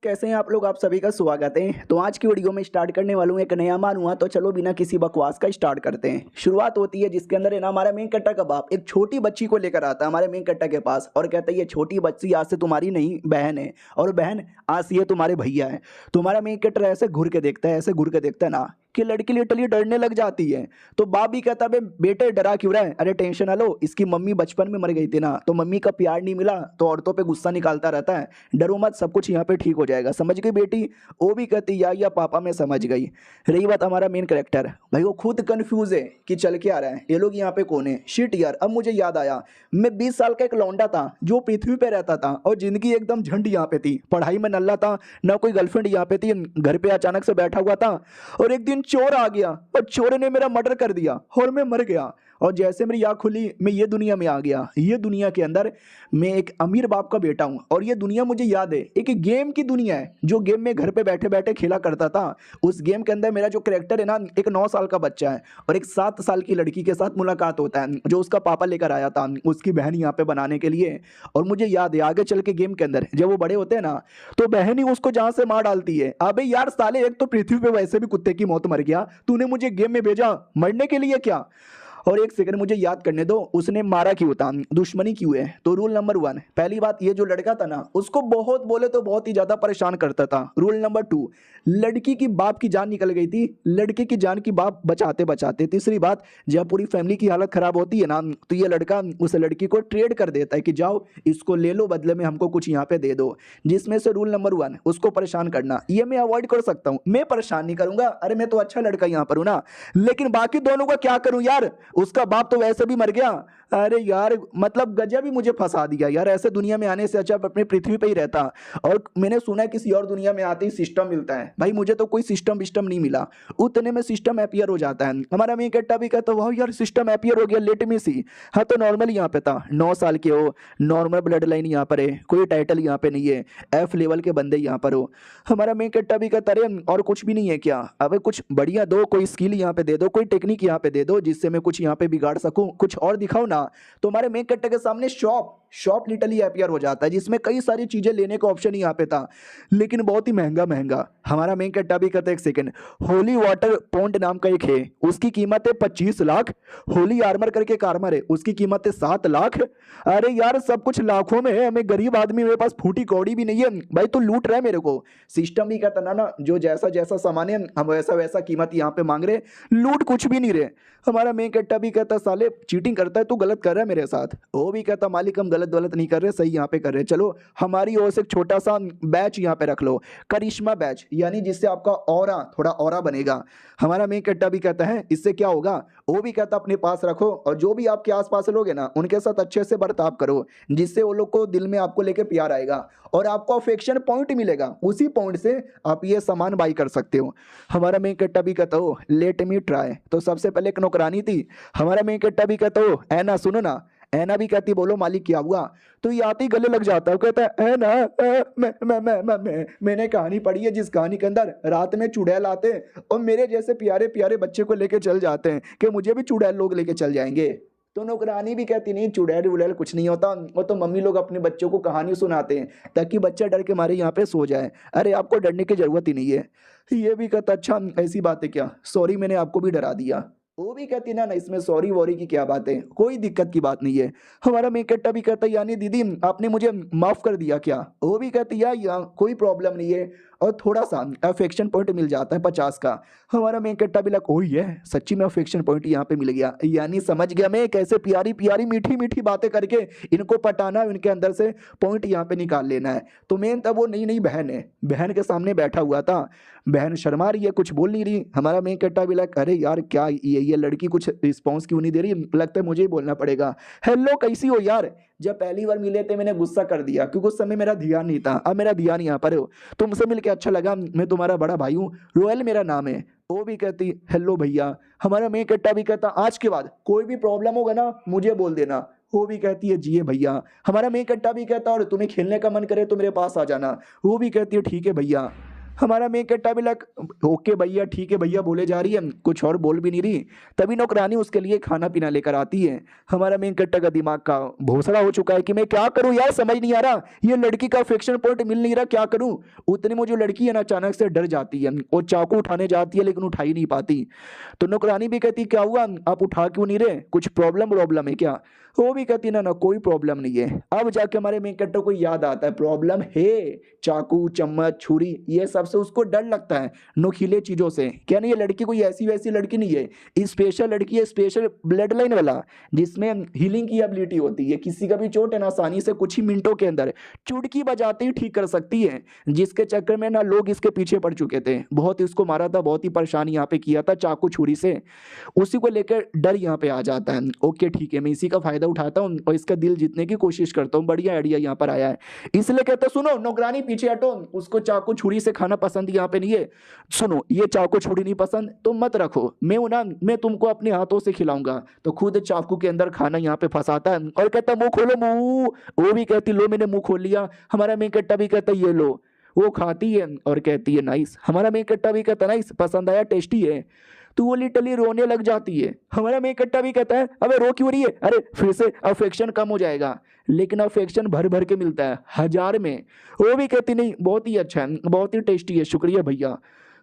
कैसे हैं आप लोग। आप सभी का स्वागत है। तो आज की वीडियो में स्टार्ट करने वाला हूं एक नया मानूंगा। तो चलो बिना किसी बकवास का स्टार्ट करते हैं। शुरुआत होती है जिसके अंदर है ना हमारा मेन कट्टा का बाप एक छोटी बच्ची को लेकर आता है हमारे मेन कट्टा के पास और कहता है ये छोटी बच्ची आज से तुम्हारी नहीं बहन है और बहन आज से ये तुम्हारे भैया है। तुम्हारा मेन कट्टा ऐसे घूर के देखता है, ऐसे घूर के देखता है ना कि लड़की लिटरली डरने लग जाती है। तो बाप भी कहता है बेटे डरा क्यों रहा है, अरे टेंशन ना लो, इसकी मम्मी बचपन में मर गई थी ना तो मम्मी का प्यार नहीं मिला तो औरतों पे गुस्सा निकालता रहता है, डरो मत सब कुछ यहाँ पे ठीक हो जाएगा। समझ गई बेटी? वो भी कहती या पापा मैं समझ गई। रही बात हमारा मेन करेक्टर, भाई वो खुद कंफ्यूज है कि चल के आ रहा है, ये लोग यहाँ पे कौन है। शिट यार, अब मुझे याद आया मैं 20 साल का एक लौंडा था जो पृथ्वी पे रहता था और जिंदगी एकदम झंड यहाँ पे थी, पढ़ाई में नल्ला था, ना कोई गर्लफ्रेंड यहाँ पे थी, घर पे अचानक से बैठा हुआ था और एक दिन चोर आ गया और चोर ने मेरा मर्डर कर दिया और मैं मर गया। और जैसे मेरी आँख खुली मैं ये दुनिया में आ गया। ये दुनिया के अंदर मैं एक अमीर बाप का बेटा हूँ और ये दुनिया मुझे याद है एक गेम की दुनिया है जो गेम में घर पे बैठे बैठे खेला करता था। उस गेम के अंदर मेरा जो कैरेक्टर है ना एक 9 साल का बच्चा है और एक 7 साल की लड़की के साथ मुलाकात होता है जो उसका पापा लेकर आया था उसकी बहन यहाँ पे बनाने के लिए। और मुझे याद है आगे चल के गेम के अंदर जब वो बड़े होते हैं ना तो बहन ही उसको जहाँ से मार डालती है। अबे यार साले, एक तो पृथ्वी पे वैसे भी कुत्ते की मौत मर गया, तूने मुझे गेम में भेजा मरने के लिए क्या? और एक सेकंड मुझे याद करने दो, उसने मारा क्यों था, दुश्मनी क्यों है? तो रूल नंबर 1, पहली बात ये जो लड़का था ना उसको बहुत बोले तो बहुत ही ज्यादा परेशान करता था। रूल नंबर 2, लड़की की बाप की जान निकल गई थी, लड़के की जान की बाप बचाते बचाते। तीसरी बात, जब पूरी फैमिली की हालत खराब होती है ना तो ये लड़का उस लड़की को ट्रेड कर देता है कि जाओ इसको ले लो, बदले में हमको कुछ यहाँ पे दे दो। जिसमें से रूल नंबर 1 उसको परेशान करना, ये मैं अवॉइड कर सकता हूँ, मैं परेशान नहीं करूंगा, अरे मैं तो अच्छा लड़का यहाँ पर हूँ ना। लेकिन बाकी दोनों का क्या करूं यार, उसका बाप तो वैसे भी मर गया। अरे यार मतलब गजब ही मुझे फंसा दिया यार, ऐसे दुनिया में आने से अच्छा अपने पृथ्वी पे ही रहता। और मैंने सुना है किसी और दुनिया में आते ही सिस्टम मिलता है, भाई मुझे तो कोई सिस्टम विस्टम नहीं मिला, उतने में सिस्टम अपीयर हो जाता है। हमारा मेन कट्टा भी कहता वाह यार सिस्टम अपीयर हो गया, लेट मी सी। हाँ तो नॉर्मल यहाँ पे था, 9 साल के हो, नॉर्मल ब्लड लाइन यहाँ पर है, कोई टाइटल यहाँ पे नहीं है, एफ लेवल के बंदे यहाँ पर हो। हमारा मेन कट्टा भी कहता अरे और कुछ भी नहीं है क्या? अबे कुछ बढ़िया दो, कोई स्किल यहाँ पे दे दो, कोई टेक्निक यहाँ पे दे दो जिससे मैं कुछ यहाँ पे बिगाड़ सकूं, कुछ और दिखाओ ना। तो हमारे मेन कट्टे के सामने शॉप लिटरली अपीयर हो जाता है जिसमें कई सारी चीजें लेने का ऑप्शन यहाँ पे था, लेकिन बहुत ही महंगा महंगा। हमारा मेन कट्टा भी कहता है एक सेकंड, होली वाटर पॉन्ड नाम का एक है, उसकी कीमत है 25 लाख। होली आर्मर करके एक आर्मर है, उसकी कीमत है 7 लाख। अरे यार सब कुछ लाखों में है, मैं गरीब आदमी, मेरे पास फूटी कौड़ी भी नहीं है, भाई तू लूट रहा है मेरे को। सिस्टम भी कहता ना जो जैसा जैसा सामान है हम वैसा वैसा कीमत यहाँ पे मांग रहे, लूट कुछ भी नहीं रहे। हमारा मेन कट्टा भी कहता साले चीटिंग करता है, तू गलत कर रहा है मेरे साथ। वो भी कहता मालिक हम गलत गलत नहीं कर रहे, सही यहाँ पे कर रहे, चलो हमारी ओर से एक छोटा सा बैच यहाँ पे रख लो, करिश्मा बैच, यानी जिससे आपका ऑरा थोड़ा ऑरा बनेगा। हमारा मेन कट्टा भी कहता है इससे क्या होगा? वो भी कहता अपने पास रखो और जो भी आपके आसपास लोग हैं ना उनके साथ अच्छे से बर्ताव करो जिससे वो लोग को दिल में आपको लेके प्यार आएगा और आपको अफेक्शन पॉइंट मिलेगा, उसी पॉइंट से आप ये सामान बाई कर सकते हो। हमारा मेन कट्टा भी कहता हो लेट मी ट्राई। तो सबसे पहले एक नौकरानी थी, हमारा मेन कट्टा भी कहता हो ऐना सुनो ना, ऐना भी कहती बोलो मालिक क्या हुआ? तो ये आते ही गले लग जाता है, कहता है ऐना मैंने कहानी पढ़ी है जिस कहानी के अंदर रात में चुड़ैल आते हैं और मेरे जैसे प्यारे प्यारे बच्चे को लेके चल जाते हैं कि मुझे भी चुड़ैल लोग लेके चल जाएंगे। तो नौकरानी भी कहती नहीं चुड़ैल उड़ैल कुछ नहीं होता, वो तो मम्मी लोग अपने बच्चों को कहानी सुनाते हैं ताकि बच्चा डर के मारे यहाँ पे सो जाए, अरे आपको डरने की जरूरत ही नहीं है। ये भी कहता अच्छा ऐसी बात है क्या, सॉरी मैंने आपको भी डरा दिया। वो भी कहती ना इसमें सॉरी वॉरी की क्या बात है, कोई दिक्कत की बात नहीं है। हमारा मेन कट्टा भी कहता यानी दीदी आपने मुझे माफ कर दिया क्या? वो भी कहती यार कोई प्रॉब्लम नहीं है और थोड़ा सा अफेक्शन पॉइंट मिल जाता है 50 का। हमारा मेन कट्टा भी लग ओह ये सच्ची में अफेक्शन पॉइंट यहाँ पे मिल गया, यानी समझ गया मैं कैसे प्यारी प्यारी मीठी मीठी बातें करके इनको पटाना, इनके अंदर से पॉइंट यहाँ पे निकाल लेना है। तो मेन तब वो नई नई बहन है, बहन के सामने बैठा हुआ था, बहन शर्मा रही है, कुछ बोल नहीं रही। हमारा मेन कट्टा भी लग अरे यार क्या ये लड़की कुछ रिस्पॉन्स क्यों नहीं दे रही, लगता है मुझे ही बोलना पड़ेगा। हेलो कैसी हो यार? जब पहली बार मिले थे मैंने गुस्सा कर दिया क्योंकि उस समय मेरा ध्यान नहीं था, अब मेरा ध्यान यहाँ पर हो, तुमसे मिलके अच्छा लगा, मैं तुम्हारा बड़ा भाई हूँ, रोयल मेरा नाम है। वो भी कहती हेलो भैया। हमारा मेन कट्टा भी कहता आज के बाद कोई भी प्रॉब्लम होगा ना मुझे बोल देना। वो भी कहती है जी भैया। हमारा मेन कट्टा भी कहता और तुम्हें खेलने का मन करे तो मेरे पास आ जाना। वो भी कहती है ठीक है भैया। हमारा मेन कट्टा भी लग ओके भैया ठीक है भैया बोले जा रही है, कुछ और बोल भी नहीं रही। तभी नौकरानी उसके लिए खाना पीना लेकर आती है। हमारा मेन कट्टा का दिमाग का भोसड़ा हो चुका है कि मैं क्या करूं यार, समझ नहीं आ रहा, ये लड़की का अफेक्शन पॉइंट मिल नहीं रहा, क्या करूं। उतने में जो लड़की है ना अचानक से डर जाती है और चाकू उठाने जाती है लेकिन उठा ही नहीं पाती। तो नौकरानी भी कहती क्या हुआ, आप उठा क्यों नहीं रहे, कुछ प्रॉब्लम है क्या। वो भी कहती ना ना कोई प्रॉब्लम नहीं है। अब जाके हमारे मेन कैरेक्टर को याद आता है प्रॉब्लम है, चाकू चम्मच छुरी ये सब से उसको डर लगता है, नुकीले चीजों से। क्या नहीं, ये लड़की कोई ऐसी वैसी लड़की नहीं है, स्पेशल लड़की है, स्पेशल ब्लड लाइन वाला, जिसमें हीलिंग की एबिलिटी होती है। किसी का भी चोट है ना आसानी से कुछ ही मिनटों के अंदर चुटकी बजाते ही ठीक कर सकती है। जिसके चक्कर में ना लोग इसके पीछे पड़ चुके थे, बहुत इसको मारा था, बहुत ही परेशान यहाँ पे किया था चाकू छुरी से। उसी को लेकर डर यहाँ पे आ जाता है। ओके ठीक है, मैं इसी का फायदा उठाता हूँ और इसका दिल जीतने की कोशिश करता हूँ। बढ़िया आइडिया यहाँ पर आया है। इसलिए कहता सुनो नौकरानी पीछे हटो, उसको चाकू छुरी से खाना पसंद यहाँ पे नहीं है। सुनो ये चाकू छुरी नहीं पसंद तो मत रखो, मैं हूं ना, मैं तुमको अपने हाथों से खिलाऊंगा। तो खुद चाकू के अंदर खाना यहाँ पे फंसाता है और कहता मुंह खोलो मुंह। वो भी कहती लो मैंने मुंह खोल लिया। हमारा मेन कट्टा भी कहता ये लो। वो खाती है और कहती है नाइस। हमारा मेन कट्टा भी कहता नाइस, पसंद आया, टेस्टी है। तो वो लिटरली रोने लग जाती है। हमारा मेन कट्टा भी कहता है अबे रो क्यों रही है, अरे फिर से अफेक्शन कम हो जाएगा। लेकिन अफेक्शन भर भर के मिलता है 1000 में। वो भी कहती नहीं बहुत ही अच्छा है, बहुत ही टेस्टी है, शुक्रिया भैया।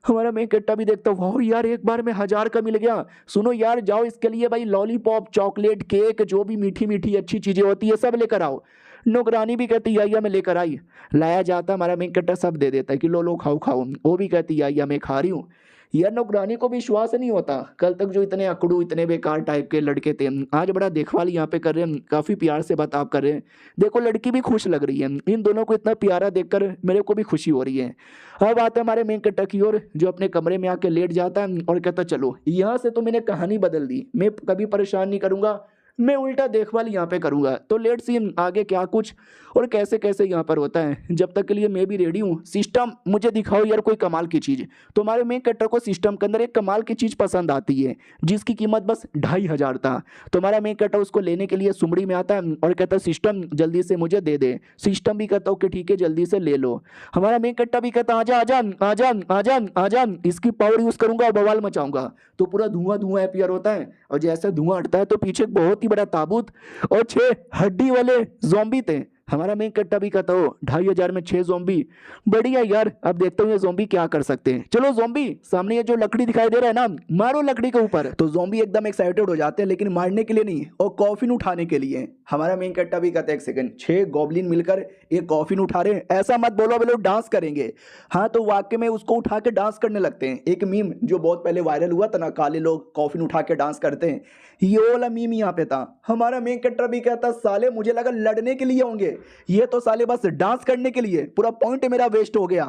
हमारा मेन कट्टा भी देखता वाह यार एक बार में 1000 का मिल गया। सुनो यार जाओ इसके लिए भाई लॉलीपॉप चॉकलेट केक जो भी मीठी मीठी अच्छी चीजें होती है सब लेकर आओ। नौकरानी भी कहती या मैं लेकर आई। लाया जाता हमारा मेन कट्टा सब दे देता है कि लो लो खाओ खाओ। वो भी कहती या मैं खा रही हूँ। यार नौकरानी को भी विश्वास नहीं होता, कल तक जो इतने अकड़ू इतने बेकार टाइप के लड़के थे आज बड़ा देखभाल यहाँ पे कर रहे हैं, काफी प्यार से बर्ताव कर रहे हैं। देखो लड़की भी खुश लग रही है, इन दोनों को इतना प्यारा देखकर मेरे को भी खुशी हो रही है। अब आता है हमारे मेन कट्टा की ओर, जो अपने कमरे में आके लेट जाता है और कहता चलो यहाँ से तो मैंने कहानी बदल दी, मैं कभी परेशान नहीं करूंगा, मैं उल्टा देखभाल यहाँ पे करूंगा। तो लेट सी आगे क्या कुछ और कैसे कैसे यहाँ पर होता है। जब तक के लिए मैं भी रेडी हूँ। सिस्टम मुझे दिखाओ यार कोई कमाल की चीज। तो हमारे मेन कैरेक्टर को सिस्टम के अंदर एक कमाल की चीज पसंद आती है जिसकी कीमत बस 2500 था। तो हमारा मेन कैरेक्टर उसको लेने के लिए सुमड़ी में आता है और कहता है सिस्टम जल्दी से मुझे दे दे। सिस्टम भी कहता ओके ठीक है जल्दी से ले लो। हमारा मेन कैरेक्टर भी कहता आजा आजा आजा आजा आजा, इसकी पावर यूज करूंगा और बवाल मचाऊंगा। तो पूरा धुआं धुआं अपीयर होता है और जैसे धुआं हटता है तो पीछे एक बहुत ही बड़ा ताबूत और 6 हड्डी वाले ज़ॉम्बी थे। हमारा मेन कट्टा भी कहता हो 2500 में 6 ज़ॉम्बी, बढ़िया यार। अब देखते हो ये ज़ॉम्बी क्या कर सकते हैं। चलो ज़ॉम्बी सामने ये जो लकड़ी दिखाई दे रहा है ना मारो लकड़ी के ऊपर। तो ज़ॉम्बी एकदम एक्साइटेड हो जाते हैं लेकिन मारने के लिए नहीं और कॉफिन उठाने के लिए। हमारा मेन कट्टा भी कहता है एक सेकंड, 6 गॉब्लिन मिलकर एक कॉफिन उठा रहे हैं, ऐसा मत बोलो वे लोग डांस करेंगे। हाँ तो वाकई में उसको उठा के डांस करने लगते हैं। एक मीम जो बहुत पहले वायरल हुआ था ना, काले लोग कॉफिन उठा के डांस करते हैं, ये वाला मीम यहाँ पे था। हमारा मेन कट्टा भी कहता साले मुझे लगा लड़ने के लिए होंगे, ये तो साले बस डांस करने के लिए, पूरा पॉइंट मेरा वेस्ट हो गया।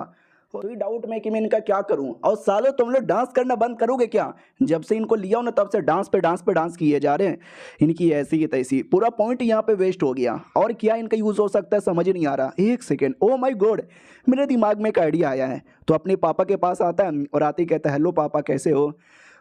तो ये डाउट में कि मैं इनका क्या करूं। और सालों तुम लोग डांस करना बंद करोगे क्या, जब से इनको लिया हो ना तब से डांस पे डांस किए जा रहे हैं। इनकी ऐसी की तैसी, पूरा पॉइंट यहाँ पे वेस्ट हो गया। और क्या इनका यूज हो सकता है समझ नहीं आ रहा। एक सेकेंड, ओ माई गॉड, मेरे दिमाग में एक आइडिया आया है। तो अपने पापा के पास आता है और आते ही कहता है हेलो पापा कैसे हो।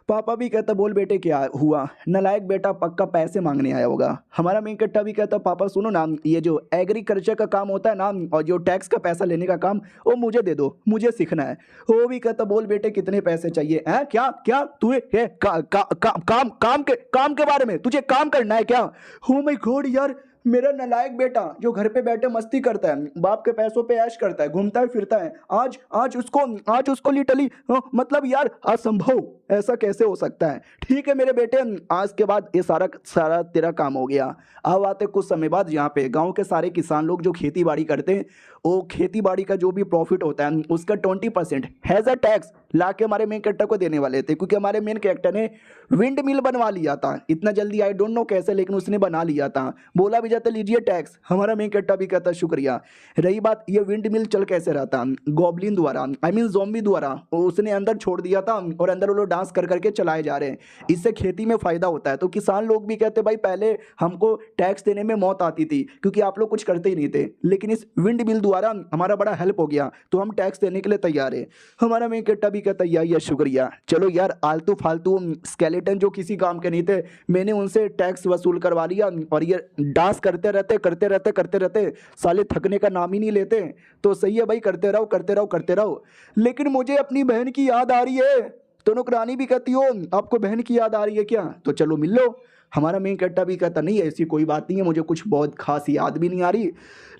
पापा भी कहता बोल बेटे क्या हुआ, नालायक बेटा पक्का पैसे मांगने आया होगा। हमारा मेन कट्टा भी कहता पापा सुनो ना, ये जो एग्रीकल्चर का काम होता है ना और जो टैक्स का पैसा लेने का काम वो मुझे दे दो, मुझे सीखना है। वो भी कहता बोल बेटे कितने पैसे चाहिए हैं, क्या क्या तुझे काम के बारे में तुझे काम करना है क्या। हो माय गॉड यार, मेरा नालायक बेटा जो घर पे बैठे मस्ती करता है, बाप के पैसों पे ऐश करता है, घूमता है फिरता है, आज उसको लिटरली मतलब यार असंभव, ऐसा कैसे हो सकता है। ठीक है मेरे बेटे, आज के बाद ये सारा तेरा काम हो गया। अब आते कुछ समय बाद यहाँ पे गांव के सारे किसान लोग जो खेती बाड़ी करते हैं, वो खेती बाड़ी का जो भी प्रॉफिट होता है उसका 20% हैज अ टैक्स ला के हमारे मेन कैरेक्टर को देने वाले थे। क्योंकि हमारे मेन कैरेक्टर ने विंड मिल बनवा लिया था, इतना जल्दी आई डोंट नो कैसे, लेकिन उसने बना लिया था। बोला भी जाता लीजिए टैक्स। हमारा मेन कैरेक्टर भी कहता शुक्रिया। रही बात ये विंड मिल चल कैसे रहा था, गॉब्लिन द्वारा, आई मीन ज़ॉम्बी द्वारा उसने अंदर छोड़ दिया था और अंदर वो लोग डांस कर करके चलाए जा रहे हैं। इससे खेती में फायदा होता है। तो किसान लोग भी कहते भाई पहले हमको टैक्स देने में मौत आती थी क्योंकि आप लोग कुछ करते ही नहीं थे, लेकिन इस विंड मिल द्वारा हमारा बड़ा हेल्प हो गया तो हम टैक्स देने के लिए तैयार है। हमारा मेन कैरेक्टर भी कहता या शुक्रिया, चलो यार आलतू फालतू स्केलेटन जो किसी काम के नहीं थे मैंने उनसे टैक्स वसूल करवा लिया, और ये डांस करते रहते साले थकने का नाम ही नहीं लेते। तो सही है भाई, करते रहो करते रहो करते रहो। लेकिन मुझे अपनी बहन की याद आ रही है। तो नौकरानी भी कहती हो आपको बहन की याद आ रही है क्या, तो चलो मिल लो। हमारा मेन कट्टा भी कहता नहीं ऐसी कोई बात नहीं है, मुझे कुछ बहुत खास याद भी नहीं आ रही,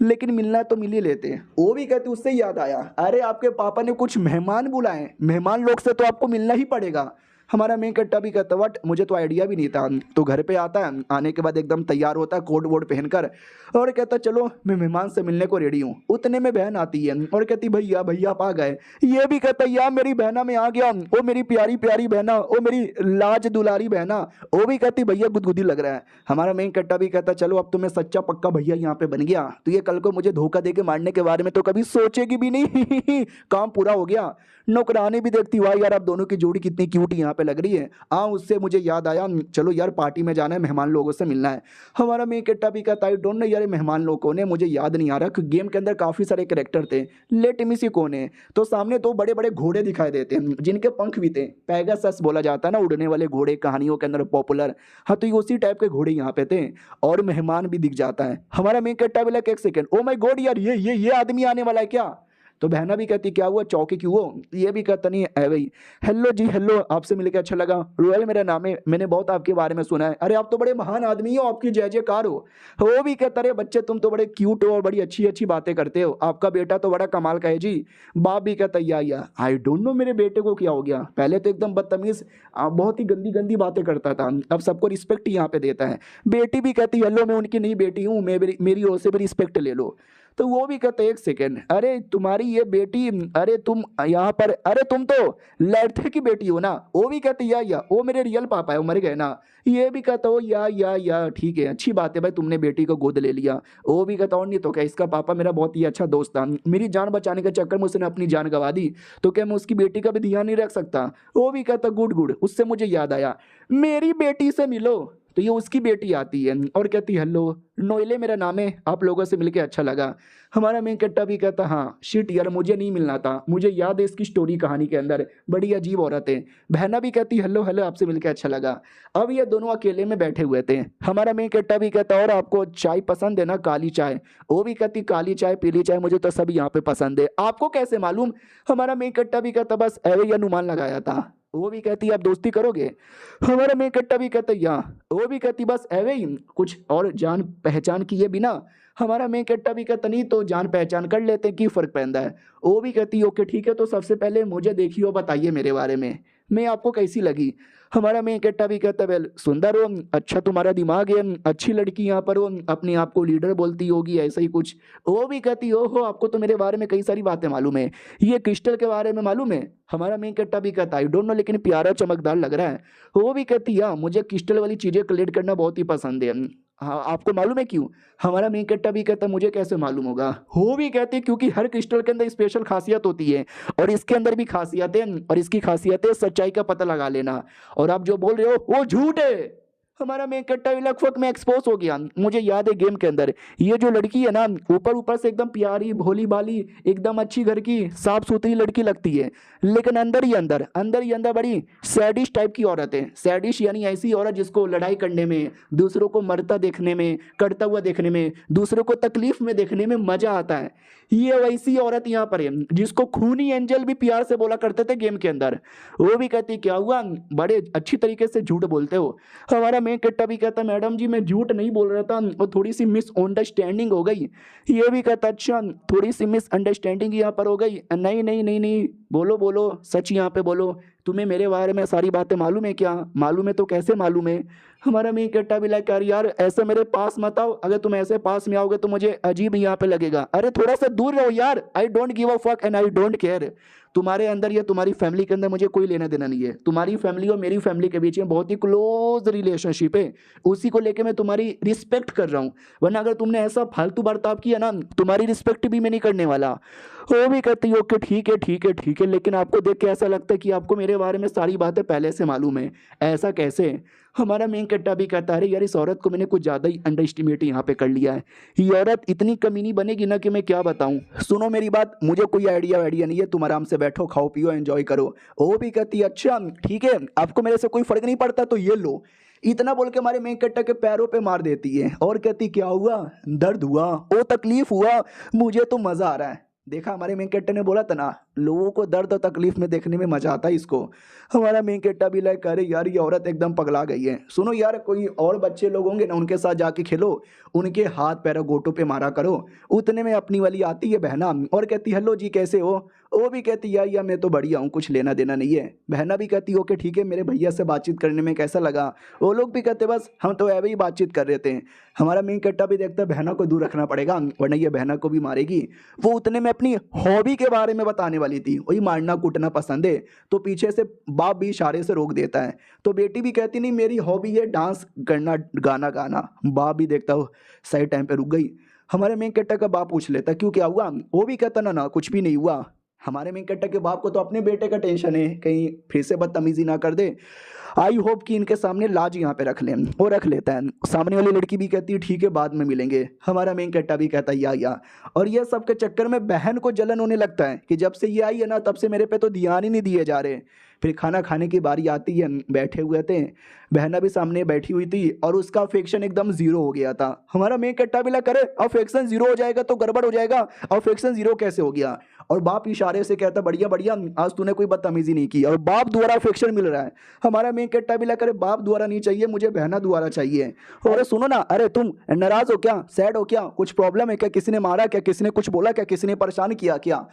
लेकिन मिलना है तो मिल ही लेते हैं। वो भी कहती उससे याद आया, अरे आपके पापा ने कुछ मेहमान बुलाए, मेहमान लोग से तो आपको मिलना ही पड़ेगा। हमारा मेन कट्टा भी कहता वट मुझे तो आइडिया भी नहीं था। तो घर पे आता है, आने के बाद एकदम तैयार होता है कोट वोट पहनकर, और कहता चलो मैं मेहमान से मिलने को रेडी हूँ। उतने में बहन आती है और कहती भैया भैया आप आ गए। ये भी कहता यार मेरी बहना में आ गया, ओ मेरी प्यारी प्यारी बहना, ओ मेरी लाज दुलारी बहना। वो भी कहती भैया गुदगुदी लग रहा है। हमारा मेन कट्टा भी कहता चलो अब तो मैं सच्चा पक्का भैया यहाँ पे बन गया, तो ये कल को मुझे धोखा दे के मारने के बारे में तो कभी सोचेगी भी नहीं। काम पूरा हो गया। नौकरानी भी देखती वाह यार आप दोनों की जोड़ी कितनी क्यूट यहाँ पे लग रही है। उससे मुझे याद आया, चलो यार पार्टी में जाना है, मेहमान लोगों से मिलना है। हमारा मेन कट्टा भी कहता है डोंट नो यार मेहमान लोगों ने, मुझे याद नहीं आ रहा, गेम के अंदर काफी सारे कैरेक्टर थे, लेट मी सी कौन है। तो सामने दो बड़े बड़े घोड़े दिखाई देते हैं जिनके पंख भी थे, पैगासस बोला जाता है ना, उड़ने वाले घोड़े कहानियों के अंदर पॉपुलर। हाँ तो ये उसी टाइप के घोड़े यहाँ पे थे, और मेहमान भी दिख जाता है। हमारा मेन कट्टा भी लगा एक सेकंड, ओ माय गॉड यार ये आदमी आने वाला है क्या। तो बहना भी कहती क्या हुआ चौकी क्यों हो। ये भी कहता नहीं है भाई, हेलो जी हेलो, आपसे मिलकर अच्छा लगा, रोयल मेरा नाम है, मैंने बहुत आपके बारे में सुना है, अरे आप तो बड़े महान आदमी हो, आपकी जय जयकार हो। वो भी कहता अरे बच्चे तुम तो बड़े क्यूट हो और बड़ी अच्छी अच्छी बातें करते हो, आपका बेटा तो बड़ा कमाल का है जी। बाप भी कहता या आई डोंट नो मेरे बेटे को क्या हो गया, पहले तो एकदम बदतमीज बहुत ही गंदी गंदी बातें करता था, अब सबको रिस्पेक्ट यहाँ पे देता है। बेटी भी कहती हेलो मैं उनकी नहीं बेटी हूँ, मेरी ओर से भी रिस्पेक्ट ले लो। तो वो भी कहते एक सेकेंड, अरे तुम्हारी ये बेटी, अरे तुम यहाँ पर, अरे तुम तो लड़थे की बेटी हो ना। वो भी कहती या वो मेरे रियल पापा है, वो मर गए ना। ये भी कहता हो या ठीक है अच्छी बात है भाई तुमने बेटी को गोद ले लिया। वो भी कहता और नहीं तो क्या, इसका पापा मेरा बहुत ही अच्छा दोस्त था, मेरी जान बचाने के चक्कर में उसने अपनी जान गंवा दी, तो क्या मैं उसकी बेटी का भी ध्यान नहीं रख सकता। वो भी कहता गुड, उससे मुझे याद आया मेरी बेटी से मिलो। तो ये उसकी बेटी आती है और कहती हेलो नोएले मेरा नाम है, आप लोगों से मिलके अच्छा लगा। हमारा मेन कट्टा भी कहता हाँ शिट यार मुझे नहीं मिलना था, मुझे याद है इसकी स्टोरी कहानी के अंदर, बड़ी अजीब औरत है। बहना भी कहती हेलो आपसे मिलकर अच्छा लगा। अब ये दोनों अकेले में बैठे हुए थे। हमारा मेन कट्टा भी कहता और आपको चाय पसंद है ना, काली चाय। वो भी कहती काली चाय पीली चाय मुझे तो सब यहाँ पे पसंद है, आपको कैसे मालूम। हमारा मेन कट्टा भी कहता बस एवे अनुमान लगाया था। वो भी कहती आप दोस्ती करोगे। हमारा मेन कट्टा भी कहता या। वो भी कहती बस एवे ही, कुछ और जान पहचान किए बिना। हमारा मेन कट्टा भी कहता नहीं तो जान पहचान कर लेते हैं, की फर्क पैदा है। वो भी कहती ओके ठीक है, तो सबसे पहले मुझे देखिए और बताइए मेरे बारे में, मैं आपको कैसी लगी। हमारा मेन कट्टा भी कहता वेल सुंदर हो, अच्छा तुम्हारा दिमाग है, अच्छी लड़की यहाँ पर हो, अपने आप को लीडर बोलती होगी ऐसा ही कुछ। वो भी कहती हो आपको तो मेरे बारे में कई सारी बातें मालूम है, ये क्रिस्टल के बारे में मालूम है। हमारा मेन कट्टा भी कहता आई डोंट नो लेकिन प्यारा चमकदार लग रहा है। वो भी कहती हाँ मुझे क्रिस्टल वाली चीजें कलेक्ट करना बहुत ही पसंद है। हाँ आपको मालूम है क्यों। हमारा मेन कट्टा भी कहता मुझे कैसे मालूम होगा। वो भी कहती क्योंकि हर क्रिस्टल के अंदर स्पेशल खासियत होती है, और इसके अंदर भी खासियत है, और इसकी खासियत है सच्चाई का पता लगा लेना, और आप जो बोल रहे हो वो झूठ है। हमारा मेन कट्टा लगभग में एक्सपोज हो गया। मुझे याद है गेम के अंदर ये जो लड़की है ना, ऊपर से एकदम प्यारी भोली भाली एकदम अच्छी घर की साफ सुथरी लड़की लगती है, लेकिन अंदर ही अंदर बड़ी सैडिश टाइप की औरत है। सैडिश यानी ऐसी औरत जिसको लड़ाई करने में, दूसरों को मरता देखने में, करता हुआ देखने में, दूसरों को तकलीफ में देखने में मजा आता है। ये वैसी औरत यहाँ पर है जिसको खूनी एंजल भी प्यार से बोला करते थे गेम के अंदर। वो भी कहती क्या हुआ बड़े अच्छी तरीके से झूठ बोलते हो। हमारा मेन कट्टा भी कहता मैडम जी मैं झूठ नहीं बोल रहा था, वो थोड़ी सी मिसअंडरस्टैंडिंग हो गई। ये भी कहता अच्छा थोड़ी सी मिसअंडरस्टैंडिंग यहाँ पर हो गई। नहीं बोलो सच यहाँ पे बोलो, तुम्हें मेरे बारे में सारी बातें मालूम है क्या। मालूम है तो कैसे मालूम है। हमारा मेन कट्टा भी लाइक यार ऐसे मेरे पास मत आओ, अगर तुम ऐसे पास में आओगे तो मुझे अजीब यहाँ पे लगेगा। अरे थोड़ा सा दूर रहो यार, I don't give a fuck and I don't care. तुम्हारे अंदर या तुम्हारी फैमिली के अंदर मुझे कोई लेना देना नहीं है। तुम्हारी फैमिली और मेरी फैमिली के बीच में बहुत ही क्लोज रिलेशनशिप है, उसी को लेके मैं तुम्हारी रिस्पेक्ट कर रहा हूँ, वरना अगर तुमने ऐसा फालतू बर्ताव किया ना तुम्हारी रिस्पेक्ट भी मैं नहीं करने वाला। वो भी कहती है ओके ठीक है ठीक है ठीक है, लेकिन आपको देख के ऐसा लगता है कि आपको मेरे बारे में सारी बातें पहले से मालूम है, ऐसा कैसे? हमारा मेन कट्टा भी कहता है अरे यार इस औरत को मैंने कुछ ज़्यादा ही अंडर एस्टिमेट यहाँ पे कर लिया है, ये औरत इतनी कमीनी बनेगी ना कि मैं क्या बताऊँ। सुनो मेरी बात, मुझे कोई आइडिया वाइडिया नहीं है, तुम आराम से बैठो खाओ पियो एंजॉय करो। वो भी कहती है अच्छा ठीक है, आपको मेरे से कोई फर्क नहीं पड़ता तो ये लो। इतना बोल के हमारे मेन कट्टा के पैरों पे मार देती है और कहती क्या हुआ, दर्द हुआ, ओ तकलीफ हुआ, मुझे तो मजा आ रहा है। देखा हमारे मेन कैरेक्टर ने बोला था ना, लोगों को दर्द और तकलीफ में देखने में मजा आता है इसको। हमारा मेन कैरेक्टर भी लाइक अरे यार ये औरत एकदम पगला गई है। सुनो यार, कोई और बच्चे लोग होंगे ना उनके साथ जाके खेलो, उनके हाथ पैरों गोटों पे मारा करो। उतने में अपनी वाली आती है बहना और कहती हेलो जी कैसे हो। वो भी कहती यार मैं तो बढ़िया हूँ, कुछ लेना देना नहीं है। बहना भी कहती ओके ठीक है, मेरे भैया से बातचीत करने में कैसा लगा। वो लोग भी कहते बस हम तो ऐसे ही बातचीत कर रहे थे। हमारा मेन कैरेक्टर भी देखता है बहना को दूर रखना पड़ेगा वरना ये बहना को भी मारेगी। वो उतने में अपनी हॉबी के बारे में बताने वाली थी, वही मारना कूटना पसंद है, तो पीछे से बाप भी इशारे से रोक देता है। तो बेटी भी कहती नहीं मेरी हॉबी है डांस करना गाना गाना। बाप भी देखता हो सही टाइम पे रुक गई। हमारे मेन कैरेक्टर का बाप पूछ लेता क्यों क्या हुआ। वो भी कहता ना ना कुछ भी नहीं हुआ। हमारे मेन कैरेक्टर के बाप को तो अपने बेटे का टेंशन है कहीं फिर से बदतमीजी ना कर दे। आई होप कि इनके सामने लाज यहाँ पे रख लें। वो रख लेता है। सामने वाली लड़की भी कहती है ठीक है बाद में मिलेंगे। हमारा मेन कैरेक्टर भी कहता है या। और ये सब के चक्कर में बहन को जलन होने लगता है कि जब से ये आई है ना तब से मेरे पे तो ध्यान ही नहीं दिए जा रहे। फिर खाना खाने की बारी आती है, बैठे हुए थे, बहना भी सामने बैठी हुई थी और उसका अफेक्शन एकदम जीरो हो गया था। हमारा मेन कैरेक्टर भी लगा करे अफेक्शन जीरो हो जाएगा तो गड़बड़ हो जाएगा, अफेक्शन जीरो कैसे हो गया। और बाप इशारे से कहता बढ़िया बढ़िया आज तूने कोई बदतमीजी नहीं की और बाप द्वारा अफेक्शन मिल रहा है। हमारा मेन कैरेक्टर भी लगा करे बाप द्वारा नहीं चाहिए मुझे बहना द्वारा चाहिए। और सुनो ना, अरे तुम नाराज हो क्या, सैड हो क्या, कुछ प्रॉब्लम है क्या, किसी ने मारा क्या, किसी ने कुछ बोला क्या, किसी ने परेशान किया क्या।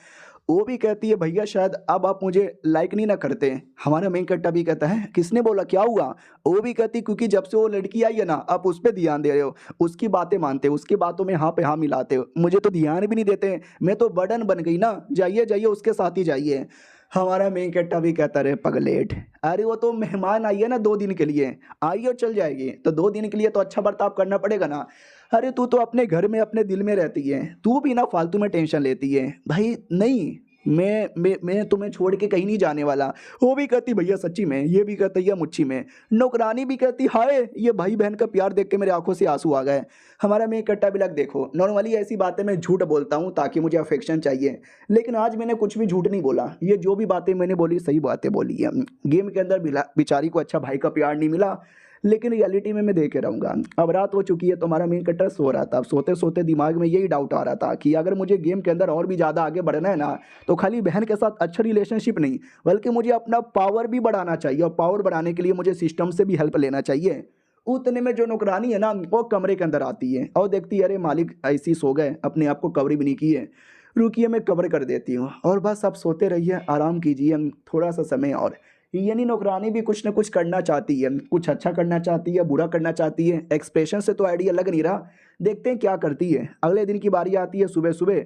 वो भी कहती है भैया शायद अब आप मुझे लाइक नहीं ना करते। हमारा मेन कैरेक्टर भी कहता है किसने बोला क्या हुआ। वो भी कहती क्योंकि जब से वो लड़की आई है ना आप उस पर ध्यान दे रहे हो, उसकी बातें मानते हो, उसकी बातों में हाँ पे हाँ मिलाते हो, मुझे तो ध्यान भी नहीं देते, मैं तो बर्डन बन गई ना, जाइए जाइए उसके साथ ही जाइए। हमारा मेन कैरेक्टर भी कहता रहे पगलेट, अरे वो तो मेहमान आई है ना 2 दिन के लिए, आई और चल जाएगी तो 2 दिन के लिए तो अच्छा बर्ताव करना पड़ेगा ना। अरे तू तो अपने घर में अपने दिल में रहती है, तू भी ना फालतू में टेंशन लेती है भाई। नहीं मैं तुम्हें छोड़ के कहीं नहीं जाने वाला। वो भी कहती भैया सच्ची में, ये भी कहता है मुच्छी में। नौकरानी भी कहती हाय ये भाई बहन का प्यार देख के मेरे आंखों से आंसू आ गए। हमारा मैं कट्टा भी लग देखो नॉर्मली ऐसी बातें मैं झूठ बोलता हूँ ताकि मुझे अफेक्शन चाहिए, लेकिन आज मैंने कुछ भी झूठ नहीं बोला, ये जो भी बातें मैंने बोली सही बातें बोली है। गेम के अंदर बेचारी को अच्छा भाई का प्यार नहीं मिला, लेकिन रियलिटी में मैं देखे रहूँगा। अब रात हो चुकी है तो हमारा मेन कट्टर सो रहा था। अब सोते सोते दिमाग में यही डाउट आ रहा था कि अगर मुझे गेम के अंदर और भी ज़्यादा आगे बढ़ना है ना तो खाली बहन के साथ अच्छा रिलेशनशिप नहीं बल्कि मुझे अपना पावर भी बढ़ाना चाहिए, और पावर बढ़ाने के लिए मुझे सिस्टम से भी हेल्प लेना चाहिए। उतने में जो नौकरानी है ना वो कमरे के अंदर आती है और देखती है अरे मालिक ऐसी सो गए, अपने आप को कवर भी नहीं किए, रुकिए मैं कवर कर देती हूँ। और बस आप सोते रहिए आराम कीजिए थोड़ा सा समय और। यानी नौकरानी भी कुछ ना कुछ करना चाहती है, कुछ अच्छा करना चाहती है, बुरा करना चाहती है। एक्सप्रेशन से तो आइडिया लग नहीं रहा, देखते हैं क्या करती है। अगले दिन की बारी आती है सुबह सुबह।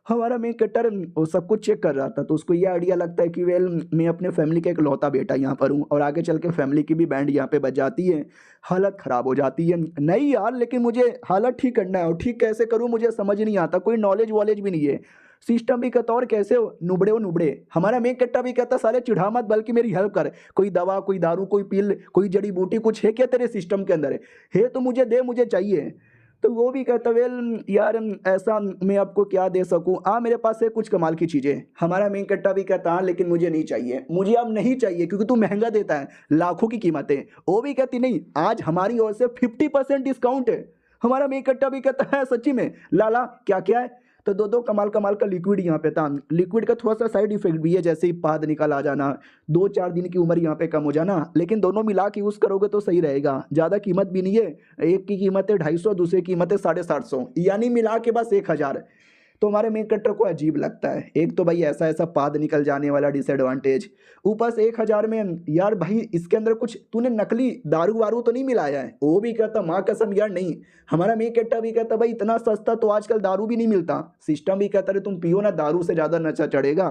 हमारा मेन कट्टर वो सब कुछ चेक कर रहा था तो उसको ये आइडिया लगता है कि वेल मैं अपने फैमिली का एक लौता बेटा यहाँ पर हूँ और आगे चल के फैमिली की भी बैंड यहाँ पे बज जाती है, हालत ख़राब हो जाती है। नहीं यार लेकिन मुझे हालत ठीक करना है और ठीक कैसे करूँ मुझे समझ नहीं आता, कोई नॉलेज वॉलेज भी नहीं है। सिस्टम भी कहता और कैसे हो नुबड़े। हमारा मेन कट्टा भी कहता साले चिढ़ा मत बल्कि मेरी हेल्प कर, कोई दवा कोई दारू कोई पिल कोई जड़ी बूटी कुछ है क्या तेरे सिस्टम के अंदर है तो मुझे दे, मुझे चाहिए। तो वो भी कहता वेल यार ऐसा मैं आपको क्या दे सकूं, मेरे पास है कुछ कमाल की चीज़ें। हमारा मेन कट्टा भी कहता हाँ लेकिन मुझे नहीं चाहिए, मुझे अब नहीं चाहिए क्योंकि तू महंगा देता है, लाखों की कीमत है। वो भी कहती नहीं आज हमारी ओर से 50% डिस्काउंट है। हमारा मेन कट्टा भी कहता है सच्ची में लाला क्या क्या है। तो दो कमाल कमाल का लिक्विड यहाँ पे था। लिक्विड का थोड़ा सा साइड इफेक्ट भी है, जैसे ही पाद निकल आ जाना, 2-4 दिन की उम्र यहाँ पे कम हो जाना, लेकिन दोनों मिला के यूज़ करोगे तो सही रहेगा। ज़्यादा कीमत भी नहीं है, एक की कीमत है 250, दूसरी कीमत है 750, यानी मिला के बस 1000। तो हमारे मेन कट्टर को अजीब लगता है, एक तो भाई ऐसा ऐसा पाद निकल जाने वाला डिसएडवांटेज, ऊपर से 1000 में। यार भाई इसके अंदर कुछ तूने नकली दारू वारू तो नहीं मिलाया है। वो भी कहता माँ कसम यार नहीं। हमारा मेन कट्टर भी कहता भाई इतना सस्ता तो आजकल दारू भी नहीं मिलता। सिस्टम भी कहता है तुम पियो ना दारू से ज़्यादा नशा चढ़ेगा।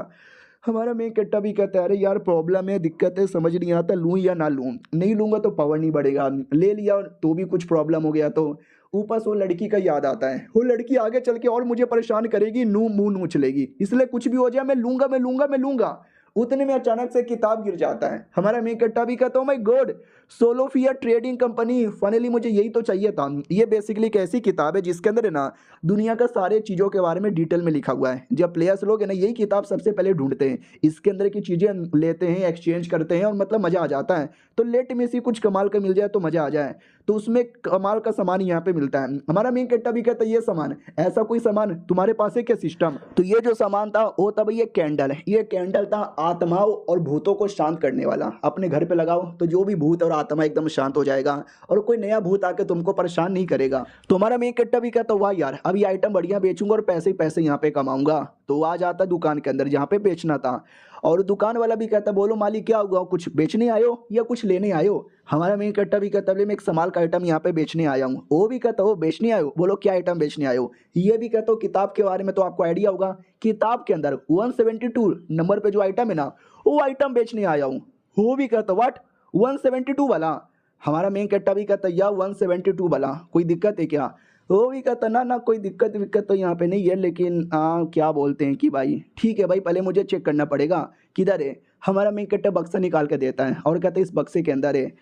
हमारा मेन कट्टा भी कहता है अरे यार प्रॉब्लम है दिक्कत है समझ नहीं आता लूँ या ना लूँ, नहीं लूँगा तो पावर नहीं बढ़ेगा, ले लिया तो भी कुछ प्रॉब्लम हो गया तो। ऊपर से वो लड़की का याद आता है, वो लड़की आगे चल के और मुझे परेशान करेगी, मुंह नोच लेगी, इसलिए कुछ भी हो जाए मैं लूंगा मैं लूंगा मैं लूंगा। उतने में अचानक से किताब गिर जाता है। हमारा मेन कट्टा भी कहता, ओ माय गॉड, सोलोफिया ट्रेडिंग कंपनी, फाइनली मुझे यही तो चाहिए था। ये बेसिकली एक ऐसी किताब है जिसके अंदर है ना दुनिया का सारे चीज़ों के बारे में डिटेल में लिखा हुआ है। जब प्लेयर्स लोग है ना यही किताब सबसे पहले ढूंढते हैं, इसके अंदर की चीज़ें लेते हैं, एक्सचेंज करते हैं और मतलब मज़ा आ जाता है। तो लेट में से कुछ कमाल का मिल जाए तो मज़ा आ जाए, तो उसमें कमाल का सामान यहाँ पे मिलता है। हमारा मेन कट्टा भी कहता है ये सामान, ऐसा कोई सामान तुम्हारे पास है क्या सिस्टम? तो ये जो सामान था वो था भाई ये कैंडल है। ये कैंडल था आत्माओं और भूतों को शांत करने वाला। अपने घर पे लगाओ तो जो भी भूत और आत्मा एकदम शांत हो जाएगा और कोई नया भूत आके तुमको परेशान नहीं करेगा। तो हमारा मेन कट्टा भी कहता वाह यार, अब ये आइटम बढ़िया बेचूंगा और पैसे ही पैसे यहाँ पे कमाऊंगा। तो आ जाता दुकान के अंदर जहाँ पे बेचना था, और दुकान वाला भी कहता बोलो मालिक क्या हुआ, कुछ बेचने आयो या कुछ लेने आयो? हमारा मेन कट्टा भी कहता मैं एक संभाल का आइटम यहाँ पे बेचने आया हूँ। वो भी कहता हो बेचने आयो, बोलो क्या आइटम बेचने आयो? ये भी कहता हो किताब के बारे में तो आपको आइडिया होगा, किताब के अंदर 172 नंबर पे जो आइटम है ना वो आइटम बेचने आया हूँ। वो भी कहता व्हाट 172 वाला? हमारा मेन कट्टा भी कहता या 172 वाला कोई दिक्कत है क्या? वो भी कहता ना कोई दिक्कत विक्कत तो यहाँ पे नहीं है, लेकिन क्या बोलते हैं कि भाई ठीक है भाई पहले मुझे चेक करना पड़ेगा किधर है। हमारा मेन कट्टा बक्सा निकाल के देता है और कहता है इस बक्से के अंदर है।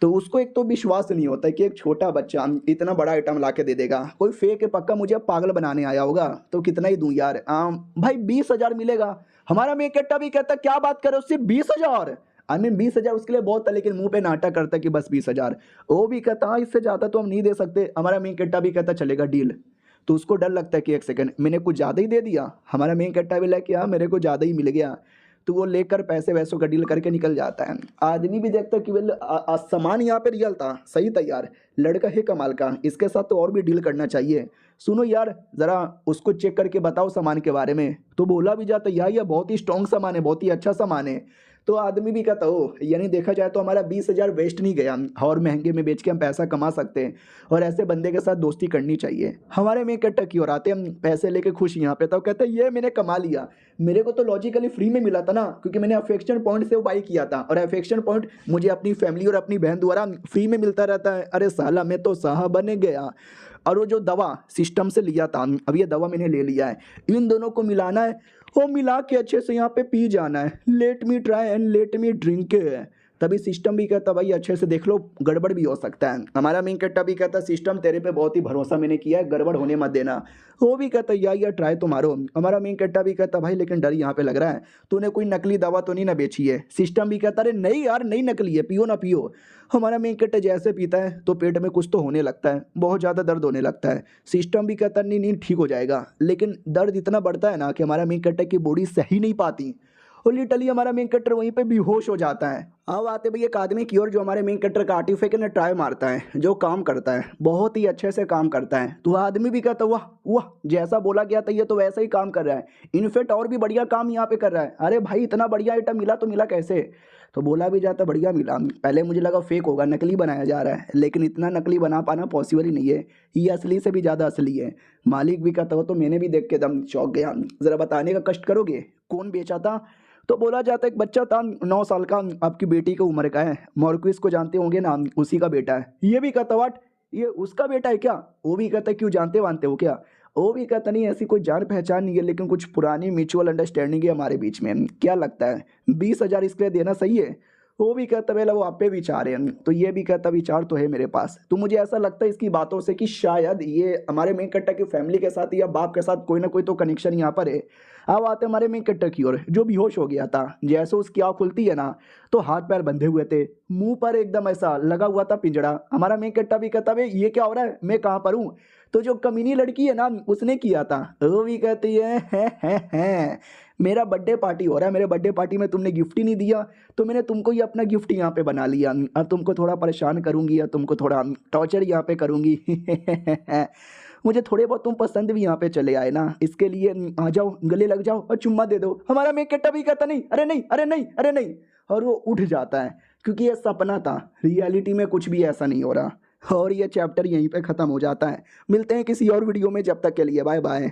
तो उसको एक तो विश्वास नहीं होता है कि एक छोटा बच्चा इतना बड़ा आइटम ला के दे देगा, कोई फेक है पक्का मुझे पागल बनाने आया होगा। तो कितना ही दूं यार, भाई 20,000 मिलेगा। हमारा मेन कट्टा भी कहता क्या बात करे उससे 20,000? आई मीन 20,000 उसके लिए बहुत था, लेकिन मुंह पे नाटक करता कि बस 20,000। वो भी कहता हाँ इससे ज़्यादा तो हम नहीं दे सकते। हमारा मेन कट्टा भी कहता चलेगा डील। तो उसको डर लगता है कि एक सेकंड मैंने कुछ ज़्यादा ही दे दिया। हमारा मेन कट्टा भी लगे हाँ मेरे को ज़्यादा ही मिल गया। तो वो लेकर पैसे वैसों का डील करके निकल जाता है। आदमी भी देखता है कि सामान यहाँ पे रियल था, सही था यार, लड़का है कमाल का, इसके साथ तो और भी डील करना चाहिए। सुनो यार ज़रा उसको चेक करके बताओ सामान के बारे में। तो बोला भी जाता यार ये बहुत ही स्ट्रॉन्ग सामान है, बहुत ही अच्छा सामान है। तो आदमी भी कहता हो यानी देखा जाए तो हमारा 20,000 वेस्ट नहीं गया, और महंगे में बेच के हम पैसा कमा सकते हैं और ऐसे बंदे के साथ दोस्ती करनी चाहिए। हमारे में कट्टा की ओर आते हम पैसे लेके खुश यहाँ पे, तो कहते हैं ये मैंने कमा लिया, मेरे को तो लॉजिकली फ्री में मिला था ना, क्योंकि मैंने अफेक्शन पॉइंट से वो बाई किया था और अफेक्शन पॉइंट मुझे अपनी फैमिली और अपनी बहन द्वारा फ्री में मिलता रहता है। अरे साला मैं तो साहब बन गया। और वो जो दवा सिस्टम से लिया था, अब ये दवा मैंने ले लिया है, इन दोनों को मिलाना है, वो मिला के अच्छे से यहाँ पे पी जाना है। Let me try and let me drink. तभी सिस्टम भी कहता भाई अच्छे से देख लो गड़बड़ भी हो सकता है। हमारा मेन कट्टा भी कहता सिस्टम तेरे पे बहुत ही भरोसा मैंने किया है, गड़बड़ होने मत देना। वो भी कहता यार ट्राई तो मारो। हमारा मेन कट्टा भी कहता भाई लेकिन डर यहाँ पे लग रहा है, तूने कोई नकली दवा तो नहीं ना बेची है? सिस्टम भी कहता अरे नहीं यार नहीं नकली है, पियो ना पियो। हमारा मेन कट्टा जैसे पीता है तो पेट में कुछ तो होने लगता है, बहुत ज़्यादा दर्द होने लगता है। सिस्टम भी कहता नहीं नहीं ठीक हो जाएगा, लेकिन दर्द इतना बढ़ता है ना कि हमारा मेन कट्टा की बॉडी सही नहीं पाती और लिटरली हमारा मेन कट्टर वहीं पे बेहोश हो जाता है। अब आते भाई एक आदमी की ओर जो हमारे मेन कट्टर का आर्टिफिशियल ने ट्राई मारता है, जो काम करता है बहुत ही अच्छे से काम करता है। तो आदमी भी कहता वाह वाह जैसा बोला गया था ये तो वैसा ही काम कर रहा है, इनफेक्ट और भी बढ़िया काम यहाँ पे कर रहा है। अरे भाई इतना बढ़िया आइटम मिला तो मिला कैसे? तो बोला भी जाता बढ़िया मिला, पहले मुझे लगा फेक होगा, नकली बनाया जा रहा है, लेकिन इतना नकली बना पाना पॉसिबल ही नहीं है, ये असली से भी ज़्यादा असली है। मालिक भी कहता हो तो मैंने भी देख के दम चौंक गया। ज़रा बताने का कष्ट करोगे कौन बेचा था? तो बोला जाता एक बच्चा था 9 साल का, आपकी बेटी की उम्र का है, मॉर्क्विस को जानते होंगे ना, उसी का बेटा है। ये भी कहता वाट ये उसका बेटा है क्या? वो भी कहता क्यों जानते वानते हो क्या? वो भी कहता नहीं ऐसी कोई जान पहचान नहीं है, लेकिन कुछ पुरानी म्यूचुअल अंडरस्टैंडिंग है हमारे बीच में, क्या लगता है 20,000 इसके लिए देना सही है? वो भी कहता पहले वो आप पे विचार है। तो ये भी कहता विचार तो है मेरे पास। तो मुझे ऐसा लगता है इसकी बातों से कि शायद ये हमारे मेन कट्टा की फैमिली के साथ या बाप के साथ कोई ना कोई तो कनेक्शन यहाँ पर है। अब आते हमारे मेन कट्टा की ओर जो बेहोश हो गया था, जैसे उसकी आँख खुलती है ना तो हाथ पैर बंधे हुए थे, मुंह पर एकदम ऐसा लगा हुआ था पिंजड़ा। हमारा मेन कट्टा भी कहता भाई ये क्या हो रहा है, मैं कहाँ पर हूँ? तो जो कमीनी लड़की है ना उसने किया था, वो भी कहती है मेरा बर्थडे पार्टी हो रहा है, मेरे बर्थडे पार्टी में तुमने गिफ्ट ही नहीं दिया, तो मैंने तुमको ही अपना गिफ्ट यहाँ पे बना लिया। अब तुमको थोड़ा परेशान करूँगी या तुमको थोड़ा टॉर्चर यहाँ पे करूँगी। मुझे थोड़े बहुत तुम पसंद भी यहाँ पे चले आए ना, इसके लिए आ जाओ गले लग जाओ और चुम्मा दे दो। हमारा मेन कट्टा भी कहता नहीं अरे नहीं अरे नहीं अरे नहीं, और वो उठ जाता है क्योंकि ये सपना था, रियलिटी में कुछ भी ऐसा नहीं हो रहा। और ये चैप्टर यहीं पे ख़त्म हो जाता है। मिलते हैं किसी और वीडियो में, जब तक के लिए बाय बाय।